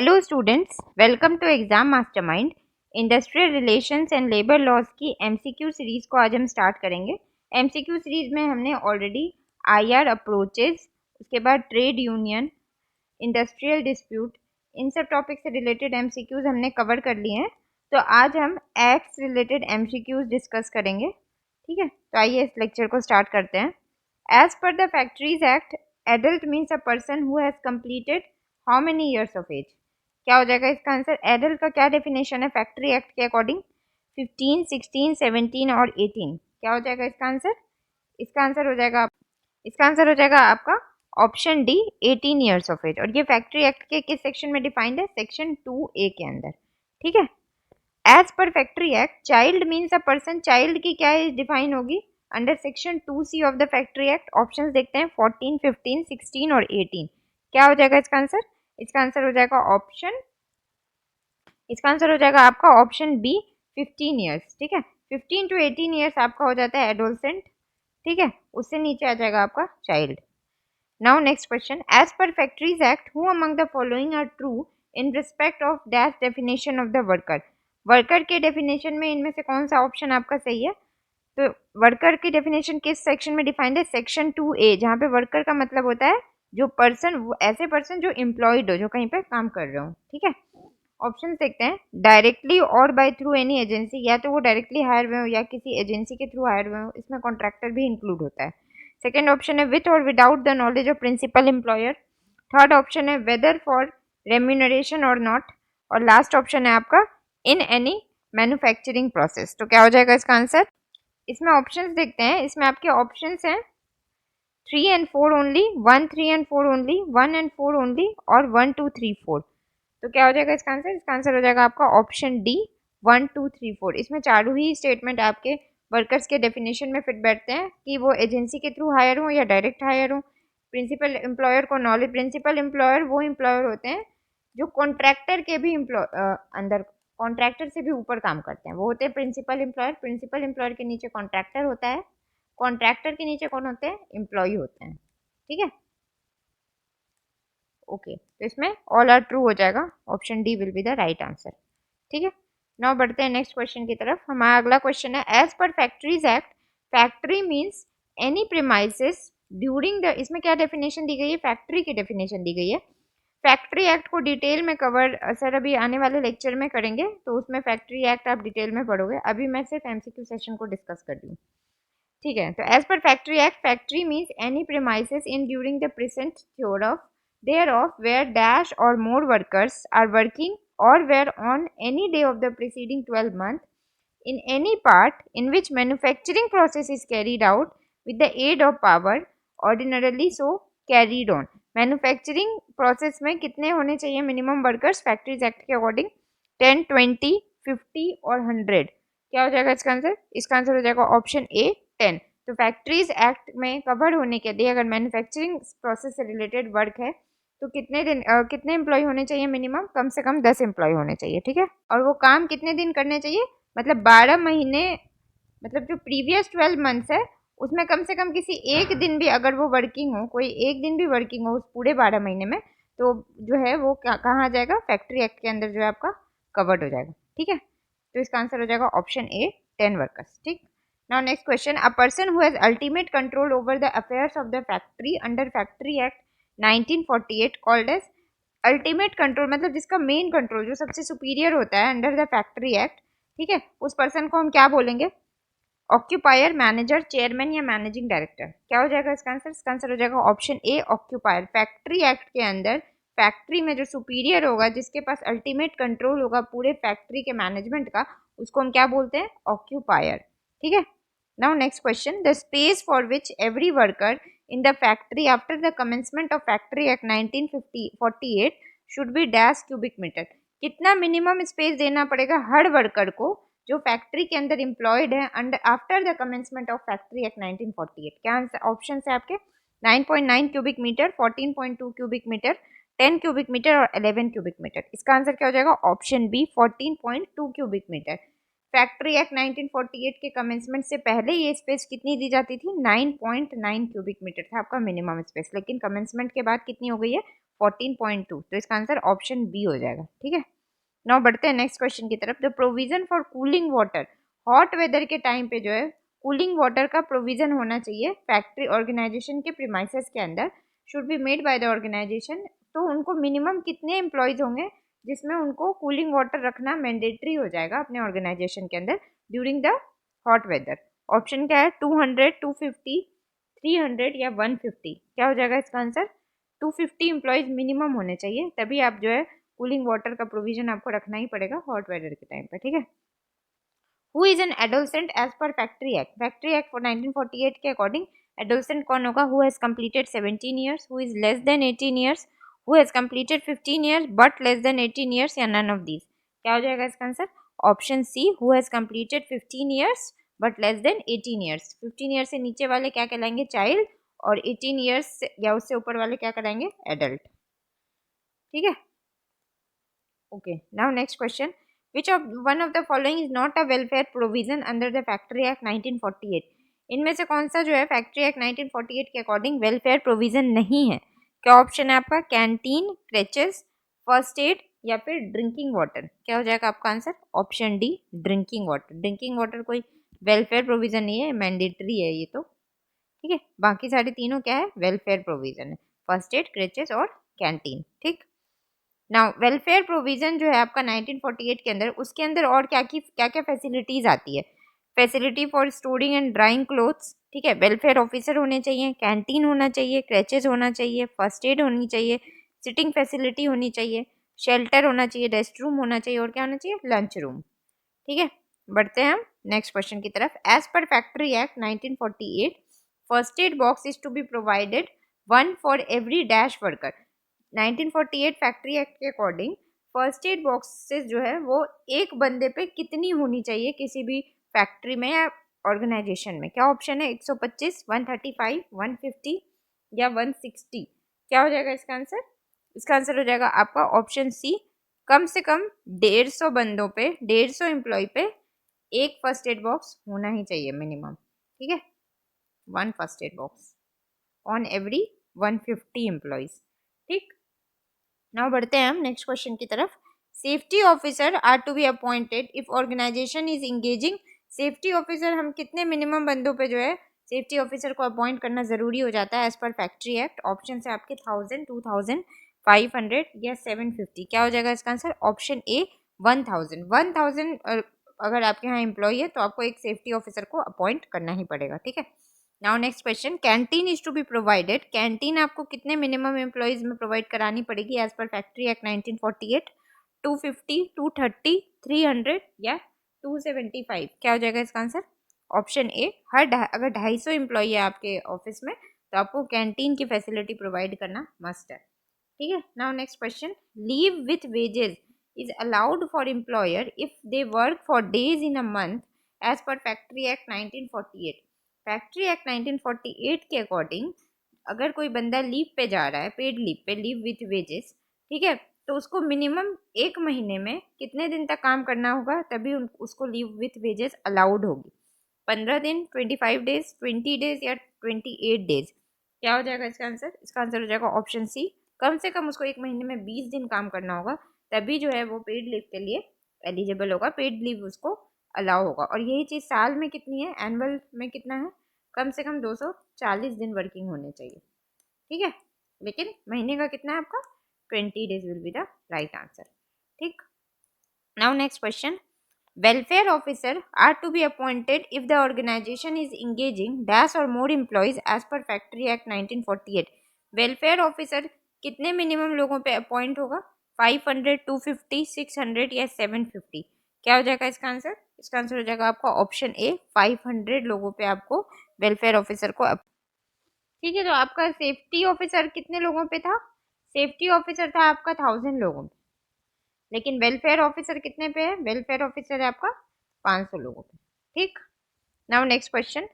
Hello students, welcome to exam mastermind. Industrial relations and labour laws की MCQ series को आज हम start करेंगे। एमसीक्यू सीरीज में हमने ऑलरेडी आईआर अप्रोचेस, उसके बाद ट्रेड यूनियन, इंडस्ट्रियल डिस्प्यूट, इन सब टॉपिक से रिलेटेड एमसीक्यूज हमने कवर कर लिए हैं। तो आज हम एक्ट रिलेटेड एमसीक्यूज डिस्कस करेंगे। ठीक है, तो आइए इस लेक्चर को स्टार्ट करते हैं। As per the factories act, adult means a person who has completed how many years of age. क्या हो जाएगा इसका आंसर? एडल्ट का क्या डेफिनेशन है फैक्ट्री एक्ट के अकॉर्डिंग? 15, 16, 17 और 18। क्या हो जाएगा इसका आंसर? इसका आंसर हो जाएगा आपका option D, 18 years of age. और ये फैक्ट्री एक्ट के किस सेक्शन में डिफाइंड है? सेक्शन 2A के अंदर। ठीक है, as per factory act, child means a person, child की क्या एज डिफाइन होगी under section 2C of the factory act? Option देखते हैं, 14, 15, 16 और 18। क्या हो जाएगा इसका आंसर? इसका आंसर हो जाएगा आपका ऑप्शन बी, 15 ईयर्स। ठीक है, 15 to 18 ईयर्स आपका हो जाता है एडोलसेंट। ठीक है, उससे नीचे आ जाएगा आपका child. Now next question, as per factories act who among the following are true in respect of dash definition of the worker? Worker के डेफिनेशन में इनमें से कौन सा ऑप्शन आपका सही है? तो वर्कर की डेफिनेशन किस सेक्शन में डिफाइंड है? सेक्शन 2A, जहाँ पे वर्कर का मतलब होता है जो पर्सन, ऐसे पर्सन जो एम्प्लॉयड हो, जो कहीं पे काम कर रहे हो। ठीक है, ऑप्शन देखते हैं, डायरेक्टली और बाय थ्रू एनी एजेंसी, या तो वो डायरेक्टली हायर हुए हो या किसी एजेंसी के थ्रू हायर हुए हो, इसमें कॉन्ट्रैक्टर भी इंक्लूड होता है। सेकेंड ऑप्शन है विथ और without the knowledge of principal employer. Third option है वेदर फॉर रेम्यूनरेशन और नॉट। और लास्ट ऑप्शन है आपका इन एनी मैन्युफैक्चरिंग प्रोसेस। तो क्या हो जाएगा इसका आंसर? इसमें ऑप्शंस देखते हैं, इसमें आपके ऑप्शंस हैं 3 and 4 only, 1, 3 and 4 only, 1 and 4 only, और 1, 2, 3, 4। तो क्या हो जाएगा इसका आंसर? इसका आंसर हो जाएगा आपका ऑप्शन डी, 1, 2, 3, 4। इसमें चारों ही स्टेटमेंट आपके वर्कर्स के डेफिनेशन में फिट बैठते हैं कि वो एजेंसी के थ्रू हायर हो या डायरेक्ट हायर हो। प्रिंसिपल एम्प्लॉयर को नॉलेज, प्रिंसिपल एम्प्लॉयर वो एम्प्लॉयर होते हैं जो कॉन्ट्रैक्टर के भी अंदर, कॉन्ट्रैक्टर से भी ऊपर काम करते हैं, वो होते हैं प्रिंसिपल एम्प्लॉयर। प्रिंसिपल एम्प्लॉयर के नीचे कॉन्ट्रैक्टर होता है, कॉन्ट्रैक्टर के नीचे कौन होते हैं? एम्प्लॉय होते हैं। ठीक है, ओके, तो इसमें ऑल आर ट्रू हो जाएगा, option D will be the right answer. ठीक है, नाउ बढ़ते हैं नेक्स्ट क्वेश्चन की तरफ। हमारा अगला क्वेश्चन है, as per factories act, factory means any premises during the, इसमें क्या डेफिनेशन दी गई है? फैक्ट्री की डेफिनेशन दी गई है। फैक्ट्री एक्ट को डिटेल में कवर सर अभी आने वाले लेक्चर में करेंगे, तो उसमें फैक्ट्री एक्ट आप डिटेल में पढ़ोगे, अभी मैं सिर्फ एमसीक्यू सेशन को डिस्कस कर रही हूँ। ठीक है, तो as per factory act, factory means any premises in during the present thereof thereof where dash or more workers are working or were on any day of the preceding 12 months in any part in which manufacturing process is carried out with the aid of power ordinarily so carried on। Manufacturing process में कितने होने चाहिए minimum workers factories act के according? 10, 20, 50 और 100। क्या हो जाएगा इसका आंसर? इसका आंसर हो जाएगा ऑप्शन ए, 10। तो फैक्ट्रीज एक्ट में कवर होने के लिए अगर मैन्युफैक्चरिंग प्रोसेस से रिलेटेड वर्क है तो कितने एम्प्लॉय होने चाहिए मिनिमम? कम से कम 10 एम्प्लॉय होने चाहिए। ठीक है, और वो काम कितने दिन करने चाहिए? मतलब 12 महीने, मतलब जो प्रीवियस 12 मंथ्स है उसमें कम से कम किसी एक दिन भी अगर वो वर्किंग हो, कोई एक दिन भी वर्किंग हो उस पूरे 12 महीने में, तो जो है वो कहाँ आ जाएगा? फैक्ट्री एक्ट के अंदर जो है आपका कवर्ड हो जाएगा। ठीक है, तो इसका आंसर हो जाएगा ऑप्शन ए, 10 वर्कर्स। ठीक, now next question, a person who has ultimate control over the affairs of the factory under factory act 1948 called as, ultimate control मतलब जिसका मेन कंट्रोल, जो सबसे सुपीरियर होता है अंडर द फैक्ट्री एक्ट। ठीक है, उस पर्सन को हम क्या बोलेंगे? ऑक्यूपायर, मैनेजर, चेयरमैन या मैनेजिंग डायरेक्टर। क्या हो जाएगा इसका आंसर? इसका आंसर हो जाएगा ऑप्शन ए, ऑक्यूपायर। फैक्ट्री एक्ट के अंदर फैक्ट्री में जो सुपीरियर होगा, जिसके पास अल्टीमेट कंट्रोल होगा पूरे फैक्ट्री के मैनेजमेंट का, उसको हम क्या बोलते हैं? ऑक्यूपायर। ठीक है, now next question, the space for which every worker in the factory after the commencement of factory act 1948 should be dash cubic meter। कितना मिनिमम स्पेस देना पड़ेगा हर वर्कर को जो फैक्ट्री के अंदर एम्प्लॉयड है under after the commencement of factory act 1948? क्या option है आपके? 9.9 cubic metre, 14.2 cubic metre, 10 cubic metre और 11 क्यूबिक मीटर। इसका आंसर क्या हो जाएगा? Option B, 14.2 cubic metre. Factory act 1948 के कमेंसमेंट से पहले ये स्पेस कितनी दी जाती थी? 9.9 क्यूबिक मीटर था आपका मिनिमम स्पेस, लेकिन कमेंसमेंट के बाद कितनी हो गई है? 14.2, तो इसका आंसर ऑप्शन बी हो जाएगा। ठीक है, नाउ बढ़ते हैं नेक्स्ट क्वेश्चन की तरफ। The provision for cooling water, hot weather के टाइम पे जो है कूलिंग वाटर का प्रोविजन होना चाहिए फैक्ट्री ऑर्गेनाइजेशन के प्रीमाइसेस के अंदर, should be made by the organisation. तो उनको मिनिमम कितने एम्प्लॉयज होंगे जिसमें उनको कूलिंग वाटर रखना मैंडेटरी हो जाएगा अपने ऑर्गेनाइजेशन के अंदर during the hot weather? Option क्या है, 200, 250, 300 या 150? क्या हो जाएगा इसका आंसर? 250 एम्प्लॉयज मिनिमम होने चाहिए, तभी आप जो है कूलिंग वाटर का प्रोविजन आपको रखना ही पड़ेगा हॉट वेदर के टाइम पे। ठीक है, who is an adolescent as per factory act? Factory act for 1948 के अकॉर्डिंग एडोलसेंट कौन होगा? Who has completed 17 years, who is less than 18 years, who has completed 15 years but less than 18 years, या none of these? क्या हो जाएगा इसका answer? Option C, who has completed 15 years but less than 18 years. 15 years से नीचे वाले क्या कहलाएंगे? चाइल्ड, और 18 ईयर्स या उससे ऊपर वाले क्या कराएंगे? एडल्ट। ठीक है, okay, now next question, which of one of the following is not a welfare provision under the Factory Act 1948? इनमें से कौन सा जो है फैक्ट्री एक्ट 1948 के अकॉर्डिंग वेलफेयर प्रोविजन नहीं है? क्या ऑप्शन है आपका? कैंटीन, क्रेचेस, फर्स्ट एड या फिर ड्रिंकिंग वाटर? क्या हो जाएगा आपका answer? Option D, drinking water. Drinking water कोई वेलफेयर प्रोविजन नहीं है, मैंडेटरी है ये तो। ठीक है, बाकी सारे तीनों क्या है? वेलफेयर प्रोविजन है, फर्स्ट एड, क्रेचेस और कैंटीन। ठीक, नाउ वेलफेयर प्रोविजन जो है आपका 1948 के अंदर, उसके अंदर और क्या क्या फैसिलिटीज आती है? Facility for storing and drawing clothes, ठीक है, वेलफेयर ऑफिसर होने चाहिए, कैंटीन होना चाहिए, क्रेचेज होना चाहिए, फर्स्ट एड होनी चाहिए, सिटिंग फैसिलिटी होनी चाहिए, शेल्टर होना चाहिए, रेस्ट रूम होना चाहिए, और क्या होना चाहिए? Lunch room. ठीक है, बढ़ते हैं हम नेक्स्ट क्वेश्चन की तरफ। As per factory act 1948, first aid box is to be provided one for every dash worker. 1948 factory act के अकॉर्डिंग फर्स्ट एड बॉक्सेस जो है वो एक बंदे पे कितनी होनी चाहिए किसी भी फैक्ट्री में या ऑर्गेनाइजेशन में? क्या ऑप्शन है? 125, 135, 150 या 160? क्या हो जाएगा इसका आंसर? इसका आंसर हो जाएगा आपका ऑप्शन सी, कम से कम 150 बंदों पे, 150 एम्प्लॉय पे एक फर्स्ट एड बॉक्स होना ही चाहिए मिनिमम। ठीक है, 1 first aid box on every 150 employees. ठीक, नाउ बढ़ते हैं हम नेक्स्ट क्वेश्चन की तरफ। Safety officer are to be appointed if organisation is engaging. Safety officer हम कितने मिनिमम बंदों पे जो है सेफ्टी ऑफिसर को अपॉइंट करना जरूरी हो जाता है as per factory act? Option है आपके 1000, 2000, 500 या 750? क्या हो जाएगा इसका आंसर? ऑप्शन ए, 1000। 1000 अगर आपके यहाँ एम्प्लॉय है तो आपको एक सेफ्टी ऑफिसर को अपॉइंट करना ही पड़ेगा। ठीक है, now next question, canteen is to be provided. Canteen आपको कितने मिनिमम एम्प्लॉयज में प्रोवाइड करानी पड़ेगी एज पर फैक्ट्री एक्ट 1948? 250, 230, 300 या 275? क्या हो जाएगा इसका आंसर? ऑप्शन ए, अगर 250 एम्प्लॉय है आपके ऑफिस में तो आपको कैंटीन की फैसिलिटी प्रोवाइड करना मस्ट है। ठीक है, now next question, leave with wages is allowed for employer if they work for days in a month as per factory act 1948। Factory act 1948 के अकॉर्डिंग अगर कोई बंदा लीव पे जा रहा है, पेड लीव पे, लीव विथ वेजेस, ठीक है, तो उसको मिनिमम एक महीने में कितने दिन तक काम करना होगा तभी उसको लीव विथ वेजेस अलाउड होगी? 15 दिन, 25 डेज, 20 डेज या 28 डेज? क्या हो जाएगा इसका आंसर? इसका आंसर हो जाएगा ऑप्शन सी, कम से कम उसको एक महीने में 20 दिन काम करना होगा तभी जो है वो पेड लीव के लिए एलिजिबल होगा, पेड लीव उसको अलाउ होगा। और यही चीज़ साल में कितनी है, एनुअल में कितना है? कम से कम 240 दिन वर्किंग होने चाहिए। ठीक है, लेकिन महीने का कितना है आपका? 20 days will be the right answer. ठीक, now next question, welfare officer are to be appointed if the organization is engaging dash or more employees as per factory act 1948। वेलफेयर ऑफिसर कितने मिनिमम लोगों पे अपॉइंट होगा? 500, 250, 600 या 750? क्या हो जाएगा इसका आंसर? इसका आंसर हो जाएगा आपका ऑप्शन ए, 500 लोगों पे आपको वेलफेयर ऑफिसर को। ठीक है, तो आपका सेफ्टी ऑफिसर कितने लोगों पे था? सेफ्टी ऑफिसर था आपका 1000 लोगों पे, लेकिन वेलफेयर ऑफिसर कितने पे है? वेलफेयर ऑफिसर है आपका 500 लोगों पे। ठीक, now next question,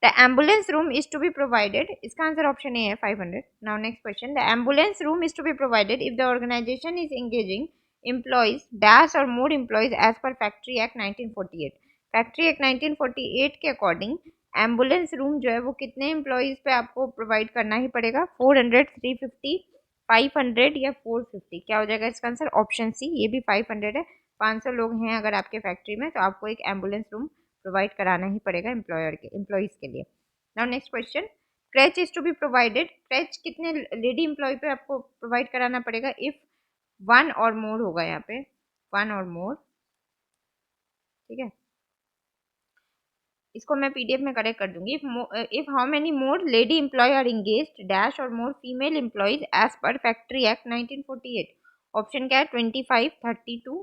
the ambulance room is to be provided. इसका आंसर ऑप्शन ए है 500। Now next question, the ambulance room is to be provided if the organization is engaging employees dash or more employees as per factory act 1948। Factory act 1948 के according ambulance room जो है वो कितने employees पे आपको provide करना ही पड़ेगा? 400, 350, 500 या 450, क्या हो जाएगा इसका आंसर? ऑप्शन सी, ये भी 500 है। 500 लोग हैं अगर आपके फैक्ट्री में, तो आपको एक एम्बुलेंस रूम प्रोवाइड कराना ही पड़ेगा एम्प्लॉयज़ के लिए। Now next question, creche is to be provided, creche कितने लेडी एम्प्लॉय पे आपको प्रोवाइड कराना पड़ेगा? इफ वन और मोर होगा, यहाँ पे वन और मोर, ठीक है, इसको मैं पीडीएफ में करेक्ट कर दूंगी। If how many more lady employ are engaged dash or more female employees as per factory act 1948, option क्या है? 25, 32,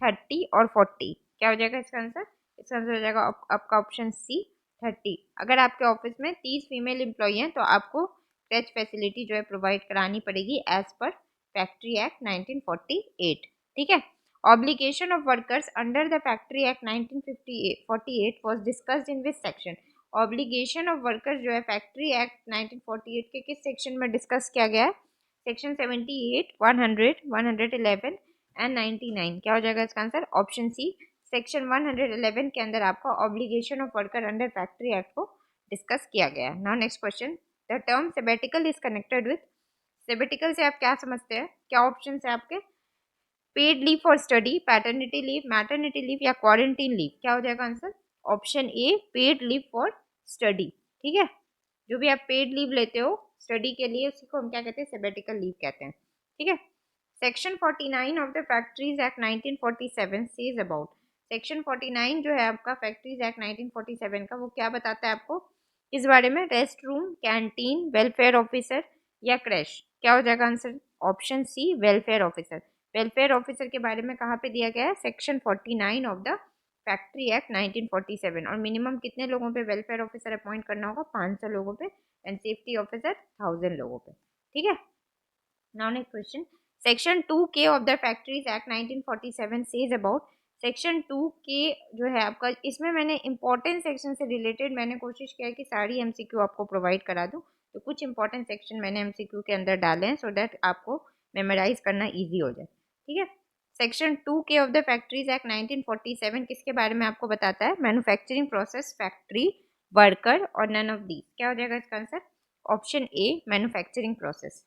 30 और 40, क्या हो जाएगा इसका आंसर? इसका आंसर हो जाएगा आपका ऑप्शन सी, 30। अगर आपके ऑफिस में 30 फीमेल एम्प्लॉय हैं तो आपको क्रैच फैसिलिटी जो है प्रोवाइड करानी पड़ेगी एज पर फैक्ट्री एक्ट 1948, ठीक है। Obligation of workers under the Factory Act 1948 was discussed in which section? Obligation of workers जो है Factory Act 1948 के किस सेक्शन में डिस्कस किया गया है? सेक्शन 78, 100, 111 एंड 99, क्या हो जाएगा इसका आंसर? ऑप्शन सी, सेक्शन 111 के अंदर आपका obligation of worker under factory act को डिस्कस किया गया है। Now next question, the term sabbatical is connected with, sabbatical से आप क्या समझते हैं? क्या ऑप्शन है आपके? Paid leave for study, paternity leave, maternity leave या क्वारंटीन लीव, क्या हो जाएगा answer? Option A, paid leave for study, ठीक है। जो भी आप पेड लीव लेते हो स्टडी के लिए, उसी को हम क्या कहते हैं? सेबेटिकल लीव कहते हैं, ठीक है। Section 49 of the factories act 1947 says about, section 49 जो है आपका फैक्ट्रीज एक्ट 1947 का, वो क्या बताता है आपको इस बारे में? Rest room, canteen, welfare officer या क्रैश, क्या हो जाएगा answer? Option C, welfare officer. Welfare officer के बारे में कहाँ पे दिया गया है? Section 49 of the factory act 1947। और मिनिमम कितने लोगों पे वेलफेयर ऑफिसर अपॉइंट करना होगा? 500 लोगों पे, एंड सेफ्टी ऑफिसर 1000 लोगों पे, ठीक है। Now next question, section 2K of the factories act 1947 says about, section 2K जो है आपका, इसमें मैंने इंपॉर्टेंट सेक्शन से रिलेटेड मैंने कोशिश किया कि सारी एमसीक्यू आपको प्रोवाइड करा दूं, तो कुछ इंपॉर्टेंट सेक्शन मैंने एमसीक्यू के अंदर डाले हैं सो दैट आपको मेमोराइज करना ईजी हो जाए, ठीक है। Section 2K of the factories act 1947 किसके बारे में आपको बताता है? मैन्युफैक्चरिंग प्रोसेस, फैक्ट्री, वर्कर और नन ऑफ दीज, क्या हो जाएगा इसका answer? Option A, manufacturing process.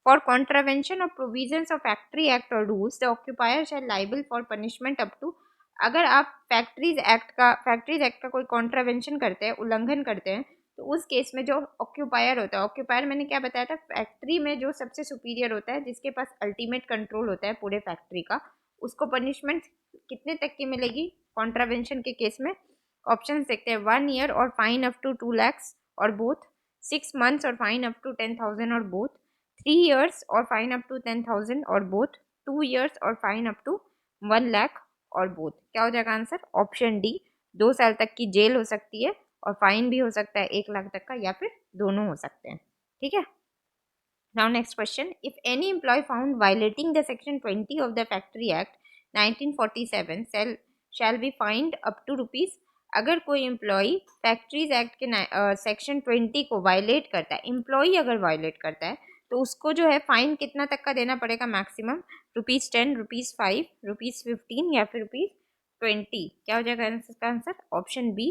For contravention of provisions of Factory Act or rules, the occupier shall liable for punishment up to, अगर आप फैक्ट्रीज एक्ट का कोई contravention करते हैं, उल्लंघन करते हैं, तो उस केस में जो ऑक्यूपायर होता है, ऑक्यूपायर मैंने क्या बताया था? फैक्ट्री में जो सबसे सुपीरियर होता है, जिसके पास अल्टीमेट कंट्रोल होता है पूरे फैक्ट्री का, उसको पनिशमेंट कितने तक की मिलेगी कॉन्ट्रावेंशन के केस में? ऑप्शन देखते हैं, 1 year और फाइन अप टू 2 lakhs और बोथ, 6 months और फाइन अप टू 10,000 और बोथ, 3 years और फाइन अप टू 10,000 और बोथ, 2 years और फाइन अप टू 1 lakh और बोथ, क्या हो जाएगा आंसर? ऑप्शन डी, 2 साल तक की जेल हो सकती है और फाइन भी हो सकता है 1 लाख तक का, या फिर दोनों हो सकते हैं, ठीक है। Now next question, if any employee found violating the section 20 of the factory act 1947 shall be fined up to rupees, अगर कोई एम्प्लॉय फैक्ट्रीज एक्ट के सेक्शन 20 को वायलेट करता है, एम्प्लॉय अगर वायलेट करता है, तो उसको जो है फाइन कितना तक का देना पड़ेगा? मैक्सिमम ₹10, ₹5, ₹15 या फिर ₹20, क्या हो जाएगा इसका आंसर? ऑप्शन बी,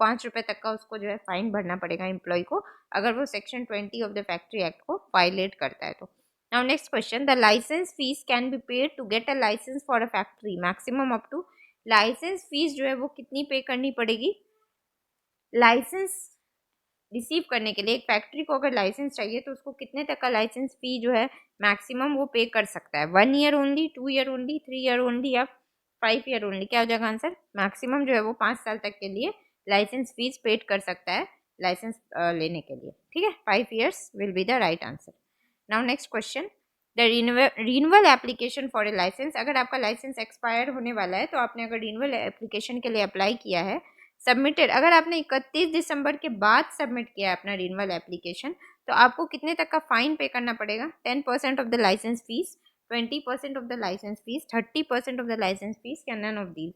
₹5 तक का उसको जो है फाइन भरना पड़ेगा एम्प्लॉय को, अगर वो section 20 of the factory act को वायलेट करता है तो। Now next question, the licence fee can be paid to get a licence for a factory, maximum up to, licence fee जो है वो कितनी पे करनी पड़ेगी? लाइसेंस रिसीव करने के लिए एक फैक्ट्री को अगर लाइसेंस चाहिए तो उसको कितने तक का लाइसेंस फी जो है मैक्सिमम वो पे कर सकता है? 1 year only, 2 year only, 3 year only या 5 year ओनली, क्या हो जाएगा आंसर? मैक्सिमम जो है वो 5 साल तक के लिए लाइसेंस फीस पेड कर सकता है लाइसेंस लेने के लिए, ठीक है। 5 years will be the right answer. Now next question, the renewal application for a licence, अगर आपका लाइसेंस एक्सपायर होने वाला है तो आपने अगर रिन्यूअल एप्लीकेशन के लिए अप्लाई किया है, सबमिटेड, अगर आपने 31 दिसंबर के बाद सबमिट किया है अपना रिन्यूअल एप्लीकेशन, तो आपको कितने तक का फाइन पे करना पड़ेगा? 10% of the licence fee, 20% of the licence fee, 30% of the licence fee या नन ऑफ दीज,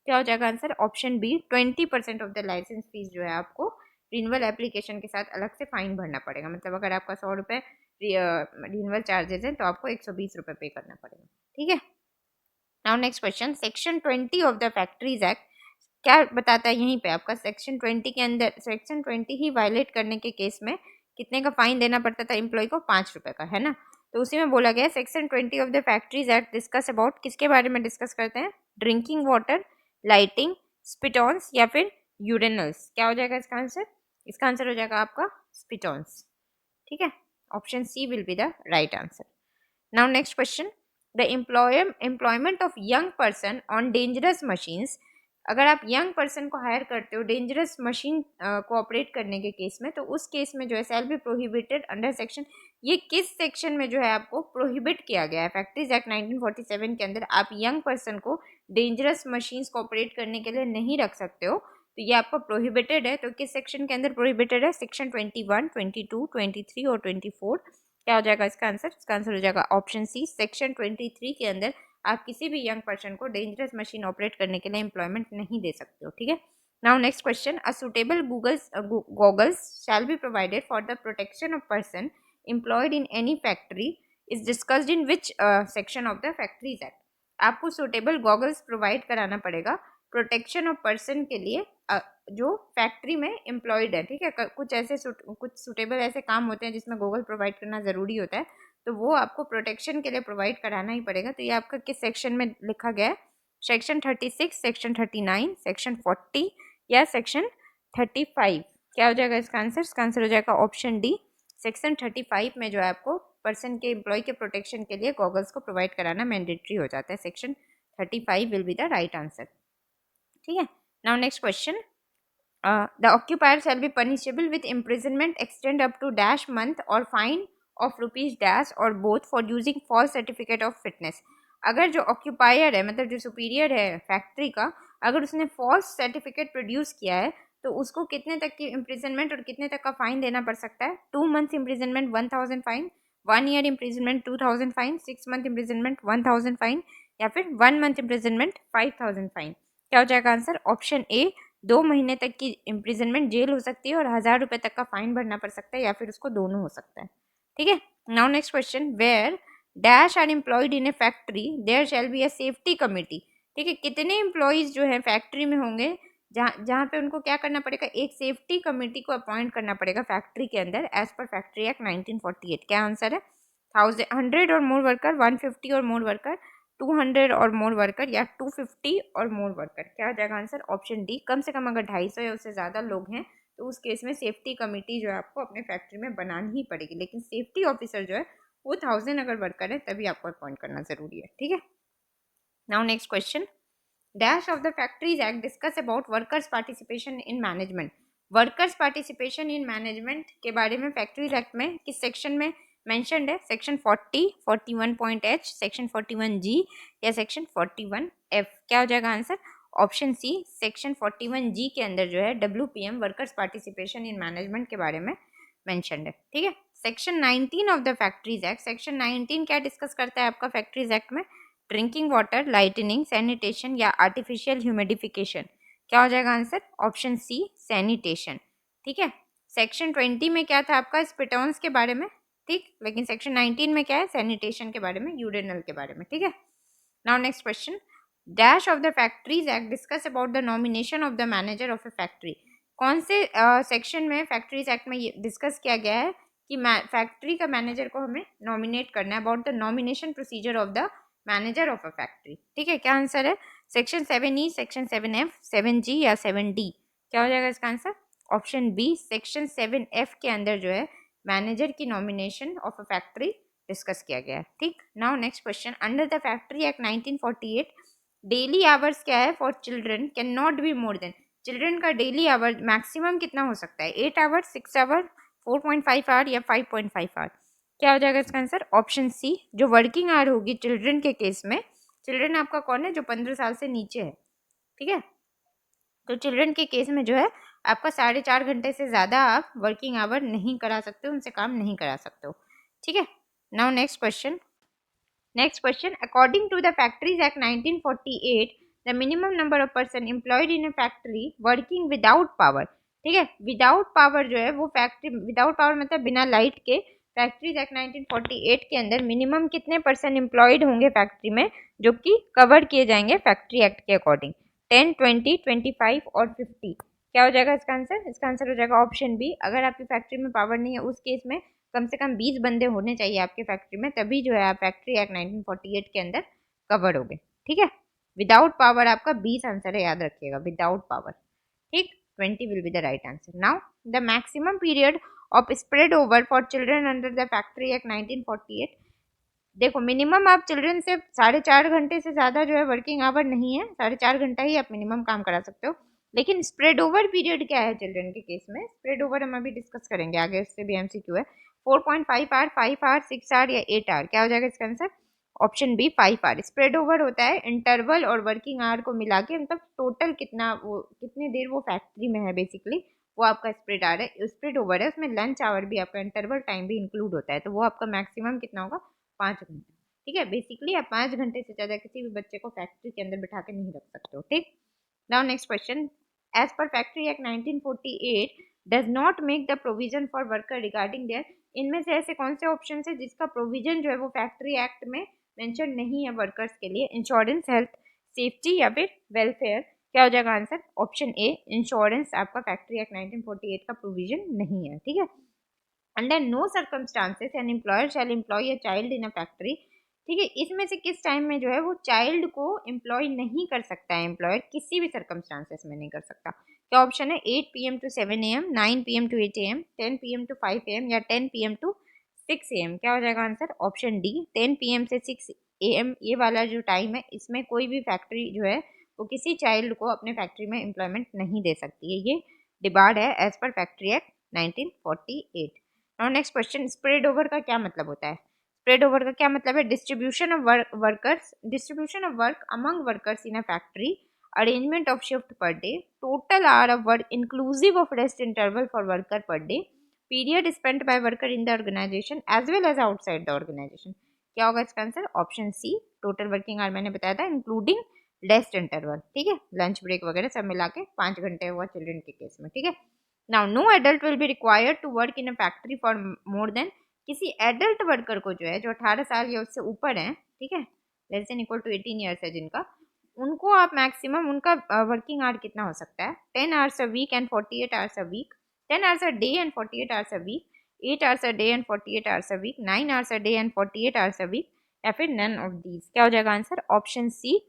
क्या हो जाएगा answer? Option B, 20% of the licence fee जो है आपको रिन्यूअल एप्लीकेशन के साथ अलग से फाइन भरना पड़ेगा। मतलब अगर आपका 100 रुपये रिन्यूअल चार्जेस हैं तो आपको 120 रुपये पे करना पड़ेगा, ठीक है। Now next question, section 20 of the factories act क्या बताता है? यहीं पे आपका सेक्शन 20 के अंदर, सेक्शन 20 ही वायलेट करने के केस में कितने का फाइन देना पड़ता था एम्प्लॉय को? ₹5 का, है ना। तो उसी में बोला गया है section 20 of the factories act discuss about, किसके बारे में डिस्कस करते हैं? ड्रिंकिंग वाटर, लाइटिंग, स्पिटॉन्स या फिर यूरेनल्स। क्या हो जाएगा इसका आंसर? इसका आंसर हो जाएगा आपका स्पिटॉन्स। ठीक है, option C will be the right answer. Now next question, the employment of young person on dangerous machines. अगर आप यंग पर्सन को हायर करते हो डेंजरस मशीन को ऑपरेट करने के केस में, तो उस केस में जो है shall be prohibited under section, ये किस सेक्शन में जो है आपको प्रोहिबिट किया गया है? फैक्ट्रीज एक्ट 1947 के अंदर आप यंग पर्सन को डेंजरस मशीन्स को ऑपरेट करने के लिए नहीं रख सकते हो, तो ये आपका प्रोहिबिटेड है। तो किस सेक्शन के अंदर प्रोहिबिटेड है? सेक्शन 21, 22, 23 और 24। क्या हो जाएगा इसका आंसर? इसका आंसर हो जाएगा ऑप्शन सी, सेक्शन 23 के अंदर आप किसी भी यंग पर्सन को डेंजरस मशीन ऑपरेट करने के लिए एम्प्लॉयमेंट नहीं दे सकते हो। ठीक है, now next question, a suitable goggles shall be provided for the protection of person employed in any factory is discussed in which section of the factories act. आपको suitable goggles provide कराना पड़ेगा protection of person के लिए जो factory में employed है। ठीक है, कुछ सुटेबल ऐसे काम होते हैं जिसमें गॉगल प्रोवाइड करना ज़रूरी होता है, तो वो आपको प्रोटेक्शन के लिए प्रोवाइड कराना ही पड़ेगा। तो ये आपका किस सेक्शन में लिखा गया है? सेक्शन 36, सेक्शन 39, सेक्शन 40 या सेक्शन 35। क्या हो जाएगा इसका आंसर? इसका आंसर हो जाएगा ऑप्शन डी, सेक्शन 35 में जो है आपको पर्सन के एम्प्लॉय के प्रोटेक्शन के लिए गॉगल्स को प्रोवाइड कराना मैंडेटरी हो जाता है। Section 35 will be the right answer. ठीक है, now next question, the occupier shall be punishable with imprisonment extend up to dash month और फाइन ऑफ रुपीज डैश और both for using false certificate of fitness. अगर जो occupier है, मतलब जो superior है फैक्ट्री का, अगर उसने फॉल्स सर्टिफिकेट प्रोड्यूस किया है, तो उसको कितने तक की इम्प्रिजनमेंट और कितने तक का फाइन देना पड़ सकता है? 2 months imprisonment 1000 fine, 1 year imprisonment 2000 fine, 6 month imprisonment 1000 fine या फिर 1 मंथ इम्प्रिजनमेंट 5000 फाइन। क्या हो जाएगा आंसर? ऑप्शन ए, 2 महीने तक की इम्प्रिजनमेंट जेल हो सकती है और 1000 रुपये तक का फाइन भरना पड़ सकता है, या फिर उसको दोनों हो सकता है। ठीक है, now next question, where dash are employed in a factory there shall be a safety committee. ठीक है, कितने एम्प्लॉयज जो है फैक्ट्री में होंगे जहाँ पे उनको क्या करना पड़ेगा? एक सेफ्टी कमेटी को अपॉइंट करना पड़ेगा फैक्ट्री के अंदर एज पर फैक्ट्री एक्ट 1948। क्या आंसर है? 100 और मोर वर्कर, 150 और मोर वर्कर, 200 और मोर वर्कर या 250 और मोर वर्कर। क्या हो जाएगा आंसर? ऑप्शन डी, कम से कम अगर 250 या उससे ज़्यादा लोग हैं तो उस केस में सेफ्टी कमेटी जो है आपको अपने फैक्ट्री में बनानी ही पड़ेगी, लेकिन सेफ्टी ऑफिसर जो है वो 1000 अगर वर्कर है तभी आपको अपॉइंट करना ज़रूरी है। ठीक है, now next question, dash of the factories act discuss about workers participation in management. Workers participation in management के बारे में फैक्ट्रीज एक्ट में किस सेक्शन में मेंशन्ड है? सेक्शन 40, 41.h, सेक्शन 41G या सेक्शन 41F। क्या हो जाएगा आंसर? ऑप्शन सी, सेक्शन 41G के अंदर जो है WPM workers participation in management के बारे में मेंशन्ड है। ठीक है, section 19 of the factories act, section 19 क्या डिस्कस करता है आपका फैक्ट्रीज एक्ट में? ड्रिंकिंग वाटर, लाइटनिंग, सैनिटेशन या आर्टिफिशियल ह्यूमिडिफिकेशन। क्या हो जाएगा आंसर? ऑप्शन सी, सैनिटेशन। ठीक है, सेक्शन 20 में क्या था आपका? स्पिटॉन्स के बारे में। ठीक, लेकिन सेक्शन 19 में क्या है? सैनिटेशन के बारे में, यूरिनल के बारे में। ठीक है, now next question, dash of the factories act discuss about the nomination of the manager of A factory. कौन से सेक्शन में फैक्ट्रीज एक्ट में ये डिस्कस किया गया है कि फैक्ट्री का मैनेजर को हमें नॉमिनेट करना है? About the nomination procedure of the manager of a factory. ठीक है, क्या आंसर है? Section 7E, section 7F, 7G या 7D। क्या हो जाएगा इसका answer? Option B, section 7F के अंदर जो है मैनेजर की nomination of a factory discuss किया गया है। ठीक, now next question, under the factory act 1948 daily hours क्या है for children can not be more then. Children का डेली आवर मैक्सिमम कितना हो सकता है? 8 आवर, 6 आवर, 4.5 आवर या 5.5 आवर। क्या हो जाएगा इसका आंसर? ऑप्शन सी, जो वर्किंग आवर होगी चिल्ड्रन के केस में, चिल्ड्रन आपका कौन है? जो 15 साल से नीचे है। ठीक है, तो चिल्ड्रन के केस में जो है आपका 4.5 घंटे से ज़्यादा आप वर्किंग आवर नहीं करा सकते हो, उनसे काम नहीं करा सकते हो। ठीक है, now next question, according to the factories act 1948 the minimum number of person employed in a factory working without power. ठीक है, विदाउट पावर जो है वो फैक्ट्री, विदाउट पावर मतलब बिना लाइट के, फैक्ट्रीज एक्ट 1948 के अंदर मिनिमम कितने पर्सन एम्प्लॉयड होंगे फैक्ट्री में जो कि कवर किए जाएंगे फैक्ट्री एक्ट के अकॉर्डिंग? 10, 20, 25 और 50। क्या हो जाएगा इसका आंसर? इसका आंसर हो जाएगा ऑप्शन बी। अगर आपकी फैक्ट्री में पावर नहीं है उस केस में कम से कम 20 बंदे होने चाहिए आपके फैक्ट्री में, तभी जो है आप फैक्ट्री एक्ट 1948 के अंदर कवर होगे। ठीक है, विदाउट पावर आपका 20 आंसर है, याद रखिएगा, विदाउट पावर। ठीक, 20 will be the right answer. Now the maximum period of spread over for children under the factory act 1948। देखो मिनिमम आप चिल्ड्रन से 4.5 घंटे से ज़्यादा जो है वर्किंग आवर नहीं है, 4.5 घंटा ही आप मिनिमम काम करा सकते हो। लेकिन स्प्रेड ओवर पीरियड क्या है चिल्ड्रन के केस में, स्प्रेड ओवर हम अभी डिस्कस करेंगे आगे, उससे भी एमसीक्यू है। 4.5 आवर, 5 आवर, 6 आवर या 8 आवर, क्या हो जाएगा इसका answer? Option B 5 hour. Spread over होता है इंटरवल और वर्किंग आवर को मिला के, मतलब टोटल कितना वो कितनी देर वो फैक्ट्री में है बेसिकली, वो आपका स्प्रेड आवर है, स्प्रेड ओवर है। उसमें लंच आवर भी आपका, इंटरवल टाइम भी इंक्लूड होता है, तो वो आपका मैक्सिमम कितना होगा? 5 घंटे। ठीक है, बेसिकली आप 5 घंटे से ज़्यादा किसी भी बच्चे को फैक्ट्री के अंदर बिठा के नहीं रख सकते हो। ठीक, now next question, as per factory act 1948 does not make the provision for worker regarding their. इनमें से ऐसे कौन से ऑप्शन है जिसका प्रोविजन जो है वो फैक्ट्री एक्ट में मेंशन नहीं है वर्कर्स के लिए? इंश्योरेंस, हेल्थ, सेफ्टी या फिर वेलफेयर, क्या हो जाएगा आंसर? ऑप्शन ए इंश्योरेंस आपका फैक्ट्री एक्ट 1948 का प्रोविजन नहीं है। ठीक है, under no circumstances an employer shall employ a child in a factory. ठीक है, इसमें से किस टाइम में जो है वो चाइल्ड को एम्प्लॉय नहीं कर सकता है एम्प्लॉयर, किसी भी सर्कमस्टांसेस में नहीं कर सकता। क्या ऑप्शन है? 8 PM to 7 AM, 9 PM to 8 AM, 10 PM to 5 AM या 10 PM to 6 AM, क्या हो जाएगा आंसर? ऑप्शन डी 10 PM से 6 AM, ये वाला जो टाइम है इसमें कोई भी फैक्ट्री जो है वो किसी चाइल्ड को अपने फैक्ट्री में एम्प्लॉयमेंट नहीं दे सकती है, ये डिबार्ड है as per factory act 1948। Now next question, spread over का क्या मतलब होता है? स्प्रेड ओवर का क्या मतलब है? Distribution of workers, distribution of work among workers in a factory, arrangement of shift per day, total hour of work inclusive of rest interval for worker per day, period spent by worker in the organisation as well as outside the organisation. क्या होगा इसका answer? Option C total working hour, मैंने बताया था including rest interval. ठीक है, lunch break वगैरह सब मिला के 5 घंटे हुआ चिल्ड्रन के केस में। ठीक है, now no adult will be required to work in a factory for more than, किसी एडल्ट वर्कर को जो है जो 18 साल या उससे ऊपर है, ठीक है, less than equal to 18 years है जिनका, उनको आप मैक्सिमम उनका वर्किंग आवर कितना हो सकता है? 10 hours a week and 48 hours a week, 10 hours a day and 48 hours a week, 8 hours a day and 48 hours a week, 9 hours a day and 48 hours a week, या फिर none of these. क्या हो जाएगा answer? Option सी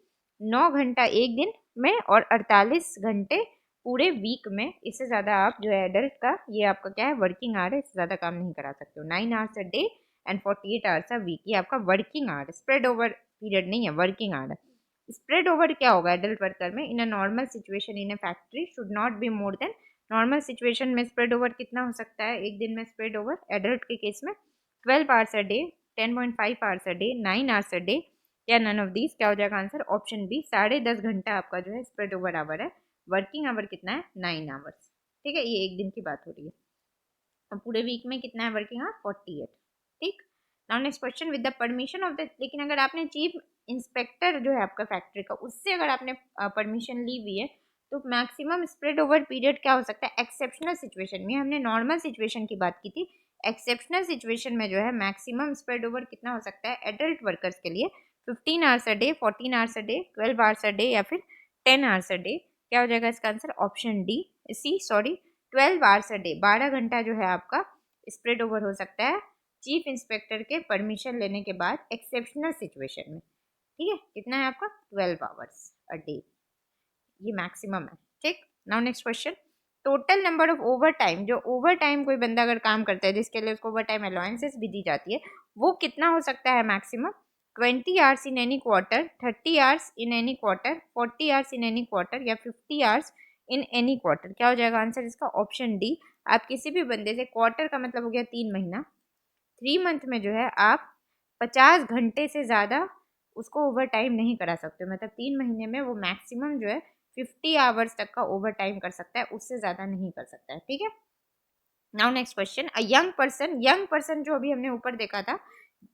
9 घंटा एक दिन में और 48 घंटे पूरे वीक में। इससे ज़्यादा आप जो है एडल्ट का ये आपका क्या है? वर्किंग आवर है, इससे ज़्यादा काम नहीं करा सकते हो। 9 hours a day and 48 hours a week, ये आपका working hour, spread over period नहीं है, वर्किंग आवर। स्प्रेड ओवर क्या होगा एडल्ट वर्कर में? In a normal situation in a factory should not be more than, normal situation में spread over कितना हो सकता है एक दिन में स्प्रेड ओवर एडल्ट के केस में? 12 hours a day, 10.5 hours a day, 9 hours a day या नन ऑफ दीज। क्या हो जाएगा आंसर? ऑप्शन बी 10.5 घंटा आपका जो है स्प्रेड ओवर आवर है। वर्किंग आवर कितना है? 9 आवर्स। ठीक है, ये एक दिन की बात हो रही है। और पूरे वीक में कितना है वर्किंग आवर? 48। ठीक, now next question, with the permission of the, लेकिन अगर आपने चीफ इंस्पेक्टर जो है आपका फैक्ट्री का, उससे अगर आपने परमिशन ली हुई है तो मैक्सिमम स्प्रेड ओवर पीरियड क्या हो सकता है एक्सेप्शनल सिचुएशन में? हमने नॉर्मल सिचुएशन की बात की थी, एक्सेप्शनल सिचुएशन में जो है मैक्सिमम स्प्रेड ओवर कितना हो सकता है एडल्ट वर्कर्स के लिए? 15 hours a day, 14 hours a day, 12 hours a day या फिर 10 आवर्स अ डे। क्या हो जाएगा इसका answer? Option D C sorry 12 hours a day, 12 घंटा जो है आपका स्प्रेड ओवर हो सकता है चीफ इंस्पेक्टर के परमिशन लेने के बाद एक्सेप्शनल सिचुएशन में। ठीक है, कितना है आपका? 12 आवर्स अ डे, ये मैक्सिमम है। ठीक, now next question, total number of over time, जो ओवर टाइम कोई बंदा अगर काम करता है जिसके लिए उसको ओवर टाइम अलाउंसेस भी दी जाती है, वो कितना हो सकता है maximum? 20 hours in any quarter, 30 hours in any quarter, 40 hours in any quarter या 50 आवर्स इन एनी क्वार्टर। क्या हो जाएगा आंसर इसका? ऑप्शन डी, आप किसी भी बंदे से, क्वार्टर का मतलब हो गया 3 महीना, 3 मंथ में जो है आप 50 घंटे से ज़्यादा उसको ओवर टाइम नहीं करा सकते, मतलब 3 महीने में वो मैक्सिमम जो है 50 आवर्स तक का ओवर टाइम कर सकता है, उससे ज़्यादा नहीं कर सकता है। ठीक है, now next question, a young person, young person जो अभी हमने ऊपर देखा था,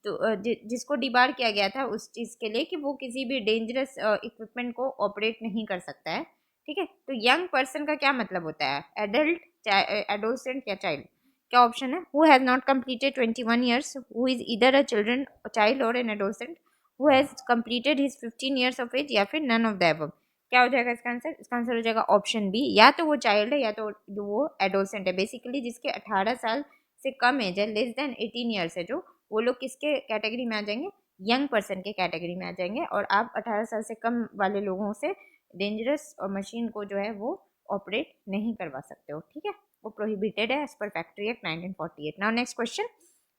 तो जिसको डिबार किया गया था उस चीज़ के लिए कि वो किसी भी डेंजरस इक्विपमेंट को ऑपरेट नहीं कर सकता है। ठीक है, तो यंग पर्सन का क्या मतलब होता है? एडल्ट, एडोसेंट या चाइल्ड? क्या ऑप्शन है? Who has not completed 21 years, who is either a children, child or an adolescent, who has completed his 15 years of age, या फिर नन ऑफ द अबव। क्या हो जाएगा इसका आंसर? इसका आंसर हो जाएगा ऑप्शन बी, या तो वो चाइल्ड है या तो वो एडोसेंट है, बेसिकली जिसके 18 साल से कम एज है, लेस देन 18 ईयर्स है जो, वो लोग किसके कैटेगरी में आ जाएंगे, यंग पर्सन के कैटेगरी में आ जाएंगे। और आप 18 साल से कम वाले लोगों से डेंजरस और मशीन को जो है वो ऑपरेट नहीं करवा सकते हो, ठीक है, वो प्रोहिबिटेड है as per factory act 1948। Now next question,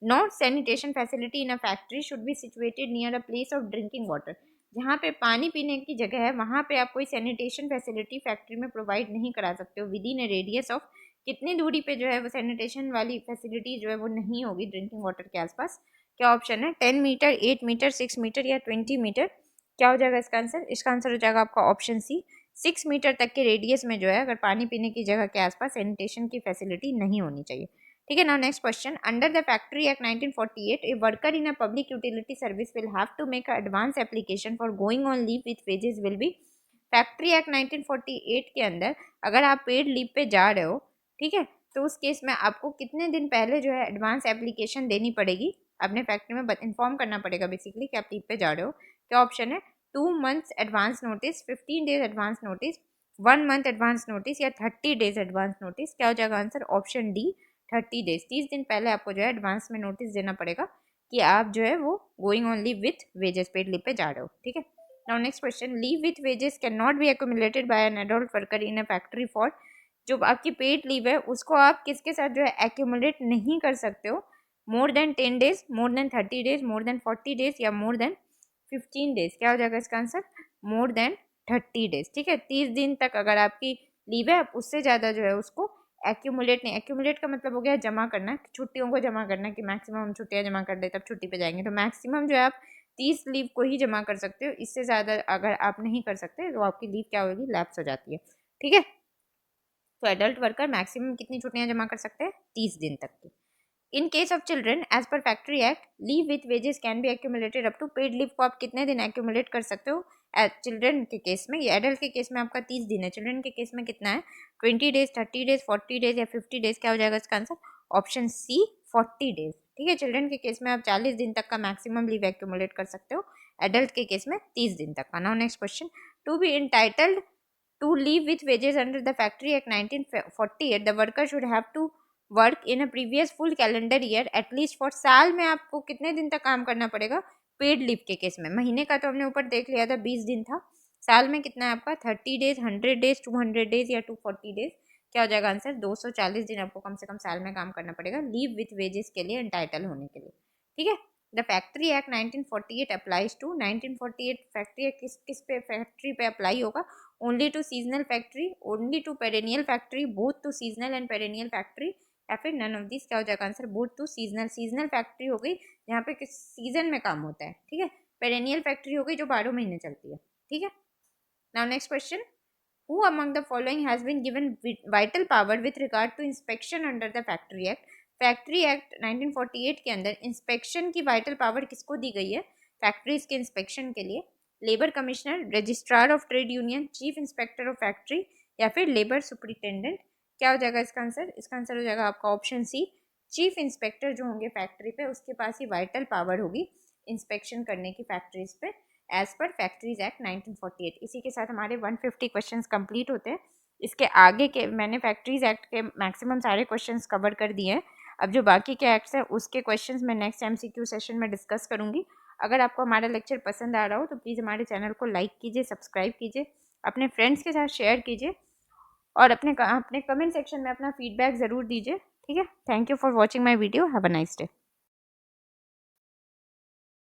no sanitation facility in a factory should be situated near a place of drinking water. जहाँ पे पानी पीने की जगह है वहाँ पे आप कोई सैनिटेशन फैसिलिटी फैक्ट्री में प्रोवाइड नहीं करा सकते हो with in A radius of, कितनी दूरी पे जो है वो सैनिटेशन वाली फैसिलिटी जो है वो नहीं होगी ड्रिंकिंग वाटर के आसपास। क्या ऑप्शन है, 10 मीटर, 8 मीटर, 6 मीटर या 20 मीटर। क्या हो जाएगा इसका आंसर, इसका आंसर हो जाएगा आपका ऑप्शन सी, 6 मीटर तक के रेडियस में जो है अगर पानी पीने की जगह के आसपास सैनिटेशन की फैसिलिटी नहीं होनी चाहिए, ठीक है। Now next question, under the factory act 1948 a worker in a public utility service will have to make a advance application for going on leave with wages will be. Factory act 1948 के अंदर अगर आप paid leave पे जा रहे हो, ठीक है, तो उस केस में आपको कितने दिन पहले जो है एडवांस एप्लीकेशन देनी पड़ेगी, अपने फैक्ट्री में इन्फॉर्म करना पड़ेगा बेसिकली कि आप लीव पे जा रहे हो। क्या ऑप्शन है, 2 months advance notice, 15 days advance notice, 1 month advance notice या 30 डेज एडवांस नोटिस। क्या हो जाएगा आंसर, ऑप्शन डी, 30 डेज। 30 दिन पहले आपको जो है एडवांस में नोटिस देना पड़ेगा कि आप जो है वो going on leave with wages, paid leave पे जा रहे हो, ठीक है। Now next question, leave with wages can not be accumulated by an adult worker in a factory for, जो आपकी पेड लीव है उसको आप किसके साथ जो है एक्यूमुलेट नहीं कर सकते हो, more than 10 days, more than 30 days, more than 40 days या मोर देन 15 डेज। क्या हो जाएगा इसका आंसर, मोर देन 30 डेज, ठीक है। 30 दिन तक अगर आपकी लीव है आप उससे ज़्यादा जो है उसको एक्यूमुलेट नहीं, एक्यूमुलेट का मतलब हो गया जमा करना, छुट्टियों को जमा करना कि मैक्सिमम हम छुट्टियां जमा कर दे तब छुट्टी पे जाएंगे, तो मैक्सिमम जो है आप 30 लीव को ही जमा कर सकते हो, इससे ज़्यादा अगर आप नहीं कर सकते तो आपकी लीव क्या होगी, लैप्स हो जाती है, ठीक है। तो एडल्ट वर्कर मैक्सिमम कितनी छुट्टियां जमा कर सकते हैं, 30 दिन तक की। In case of children as per factory act leave with wages can be accumulated up to, paid leave को आप कितने दिन एक्यूमुलेट कर सकते हो चिल्ड्रन के केस में, ये एडल्ट के केस में आपका 30 दिन है, चिल्ड्रन के केस में कितना है, 20 डेज, 30 डेज, 40 डेज या 50 डेज। क्या हो जाएगा इसका आंसर, ऑप्शन सी, 40 डेज, ठीक है। चिल्ड्रन के केस में आप 40 दिन तक का मैक्सिमम लीव एक्यूमुलेट कर सकते हो, एडल्ट के केस में 30 दिन तक का। Now next question, to be entitled to leave with wages under the Factory Act 1948, the worker should have to work in a previous full calendar year at least for, साल में आपको कितने दिन तक काम करना पड़ेगा पेड लीव के केस में, महीने का तो हमने ऊपर देख लिया था 20 दिन था, साल में कितना है आपका 30 डेज, 100 डेज, 200 डेज या 240 डेज। क्या हो जाएगा आंसर, 240 दिन आपको कम से कम साल में काम करना पड़ेगा लीव विथ वेजेस के लिए एंटाइटल होने के लिए, ठीक है। The factory act 1948 applies to, 1948 factory act किस किस पे फैक्ट्री पे अप्लाई होगा, only to seasonal factory, only to perennial factory, both to seasonal and perennial factory, या फिर नन ऑफ दिस। क्या हो जाएगा answer, both to seasonal, seasonal factory हो गई जहाँ पे किस सीजन में काम होता है, ठीक है, पेरेनियल फैक्ट्री हो गई जो 12 महीने चलती है, ठीक है। Now next question, who among the following has been given vital power with regard to inspection under the factory act। Factory act 1948 के अंदर इंस्पेक्शन की वाइटल पावर किसको दी गई है, फैक्ट्रीज के इंस्पेक्शन के लिए, labour commissioner, registrar of trade union, chief inspector of factory या फिर लेबर सुपरिटेंडेंट। क्या हो जाएगा इसका आंसर, इसका आंसर हो जाएगा आपका ऑप्शन सी, चीफ इंस्पेक्टर जो होंगे फैक्ट्री पे उसके पास ही वाइटल पावर होगी इंस्पेक्शन करने की फैक्ट्रीज पे एज पर फैक्ट्रीज एक्ट 1948। इसी के साथ हमारे 150 क्वेश्चंस कंप्लीट होते हैं। इसके आगे के मैंने फैक्ट्रीज एक्ट के मैक्सिमम सारे क्वेश्चंस कवर कर दिए हैं, अब जो बाकी के एक्ट्स हैं उसके क्वेश्चंस मैं नेक्स्ट MCQ सेशन में डिस्कस करूंगी। अगर आपको हमारा लेक्चर पसंद आ रहा हो तो प्लीज़ हमारे चैनल को लाइक कीजिए, सब्सक्राइब कीजिए, अपने फ्रेंड्स के साथ शेयर कीजिए और अपने कमेंट सेक्शन में अपना फीडबैक ज़रूर दीजिए, ठीक है। Thank you for watching my video, have a nice day.